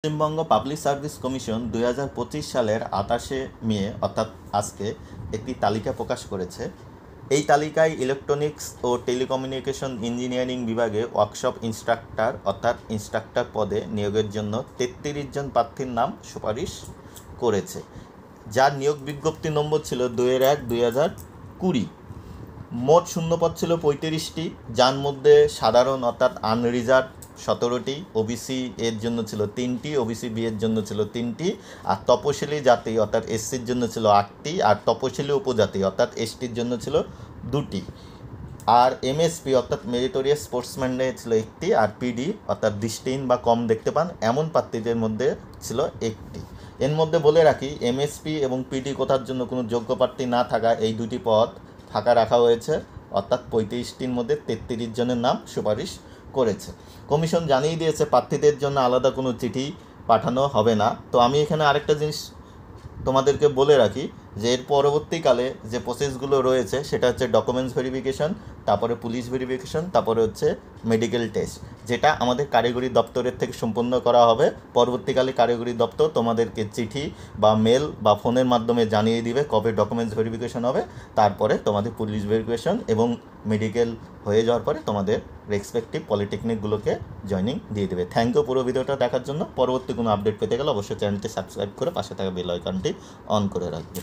Paschimbanga public service commission 2025 সালের 28শে মে অর্থাৎ আজকে একটি তালিকা প্রকাশ করেছে। এই তালিকায় ইলেকট্রনিক্স ও টেলিকমিউনিকেশন ইঞ্জিনিয়ারিং বিভাগে ওয়ার্কশপ ইনস্ট্রাক্টর অর্থাৎ ইনস্ট্রাক্টর পদে নিয়োগের জন্য 33 জন প্রার্থীর নাম সুপারিশ করেছে, যার নিয়োগ বিজ্ঞপ্তি নম্বর ছিল 2-1-2020। মোট শূন্যপদ ছিল 35টি, যার মধ্যে সাধারণ অর্থাৎ আনরিজার্ভ 17টি, ওবিসি এর জন্য ছিল 3টি, ওবিসি বি এর জন্য ছিল 3টি, আর তপশিলি জাতি অর্থাৎ এসসির জন্য ছিল 8টি, আর তপশিলি উপজাতি অর্থাৎ এসটির জন্য ছিল 2টি, আর এমএসপি অর্থাৎ মেরিটোরিয়াস স্পোর্টসম্যানে ছিল 1টি, আর পিডি অর্থাৎ দৃষ্টিহীন বা কম দেখতে পান এমন প্রার্থীদের মধ্যে ছিল 1টি। এর মধ্যে বলে রাখি, এমএসপি এবং পিডি কোটার জন্য কোনো যোগ্য প্রার্থী না থাকা এই দুটি পদ ফাঁকা রাখা হয়েছে, অর্থাৎ 35টির মধ্যে 33 জনের নাম সুপারিশ করেছে। কমিশন জানিয়ে দিয়েছে প্রার্থীদের জন্য আলাদা কোনো চিঠি পাঠানো হবে না। তো আমি এখানে আরেকটা জিনিস তোমাদেরকে বলে রাখি যে এর পরবর্তীকালে যে প্রসেসগুলো রয়েছে সেটা হচ্ছে ডকুমেন্টস ভেরিফিকেশন, তারপরে পুলিশ ভেরিফিকেশন, তারপরে হচ্ছে মেডিকেল টেস্ট, যেটা আমাদের কারিগরি দপ্তরের থেকে সম্পন্ন করা হবে। পরবর্তীকালে কারিগরি দপ্তর তোমাদেরকে চিঠি বা মেল বা ফোনের মাধ্যমে জানিয়ে দিবে কবে ডকুমেন্টস ভেরিফিকেশন হবে, তারপরে তোমাদের পুলিশ ভেরিফিকেশন এবং মেডিকেল হয়ে যাওয়ার পরে তোমাদের রেসপেক্টিভ পলিটেকনিকগুলোকে জয়েনিং দিয়ে দেবে। থ্যাংক ইউ পুরো ভিডিওটা দেখার জন্য। পরবর্তী কোনো আপডেট পেতে গেলে অবশ্যই চ্যানেলটি সাবস্ক্রাইব করে পাশে থাকা বেল আইকনটি অন করে রাখবে।